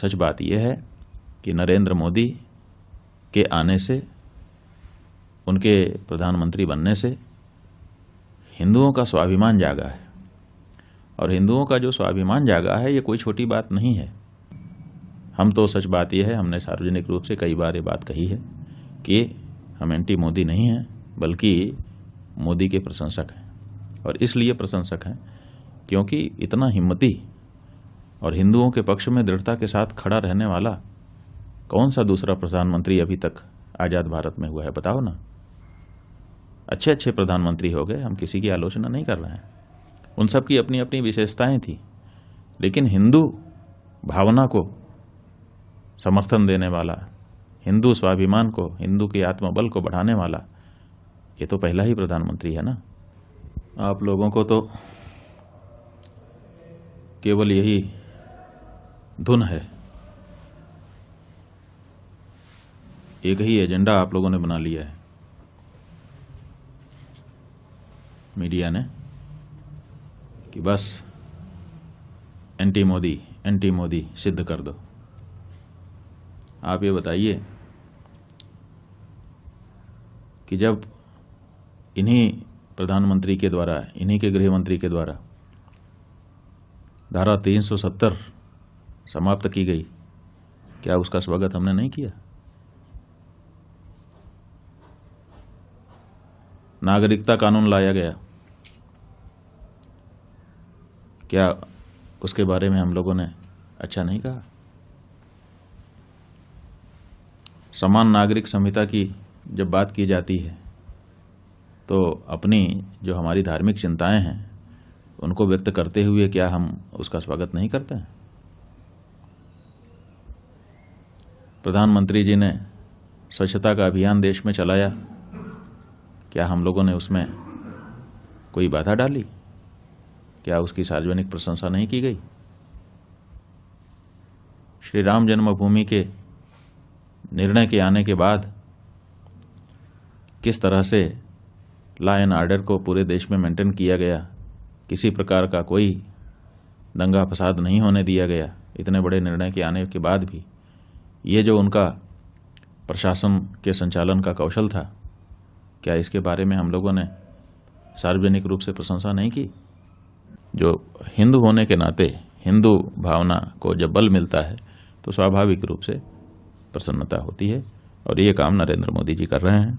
सच बात यह है कि नरेंद्र मोदी के आने से, उनके प्रधानमंत्री बनने से हिंदुओं का स्वाभिमान जागा है। और हिंदुओं का जो स्वाभिमान जागा है ये कोई छोटी बात नहीं है। हम तो सच बात यह है, हमने सार्वजनिक रूप से कई बार ये बात कही है कि हम एंटी मोदी नहीं हैं, बल्कि मोदी के प्रशंसक हैं। और इसलिए प्रशंसक हैं क्योंकि इतना हिम्मती और हिंदुओं के पक्ष में दृढ़ता के साथ खड़ा रहने वाला कौन सा दूसरा प्रधानमंत्री अभी तक आज़ाद भारत में हुआ है, बताओ ना। अच्छे अच्छे प्रधानमंत्री हो गए, हम किसी की आलोचना नहीं कर रहे हैं, उन सब की अपनी अपनी विशेषताएं थी, लेकिन हिंदू भावना को समर्थन देने वाला, हिंदू स्वाभिमान को, हिंदू के आत्मबल को बढ़ाने वाला ये तो पहला ही प्रधानमंत्री है ना। आप लोगों को तो केवल यही धुन है, एक ही एजेंडा आप लोगों ने बना लिया है मीडिया ने कि बस एंटी मोदी सिद्ध कर दो। आप ये बताइए कि जब इन्हीं प्रधानमंत्री के द्वारा, इन्हीं के गृह मंत्री के द्वारा धारा 370 समाप्त की गई, क्या उसका स्वागत हमने नहीं किया? नागरिकता कानून लाया गया, क्या उसके बारे में हम लोगों ने अच्छा नहीं कहा? समान नागरिक संहिता की जब बात की जाती है तो अपनी जो हमारी धार्मिक चिंताएं हैं उनको व्यक्त करते हुए क्या हम उसका स्वागत नहीं करते हैं? प्रधानमंत्री जी ने स्वच्छता का अभियान देश में चलाया, क्या हम लोगों ने उसमें कोई बाधा डाली? क्या उसकी सार्वजनिक प्रशंसा नहीं की गई? श्री राम जन्मभूमि के निर्णय के आने के बाद किस तरह से लॉ एंड ऑर्डर को पूरे देश में मेंटेन किया गया, किसी प्रकार का कोई दंगा फसाद नहीं होने दिया गया, इतने बड़े निर्णय के आने के बाद भी ये जो उनका प्रशासन के संचालन का कौशल था, क्या इसके बारे में हम लोगों ने सार्वजनिक रूप से प्रशंसा नहीं की? जो हिंदू होने के नाते हिंदू भावना को जब बल मिलता है तो स्वाभाविक रूप से प्रसन्नता होती है, और ये काम नरेंद्र मोदी जी कर रहे हैं।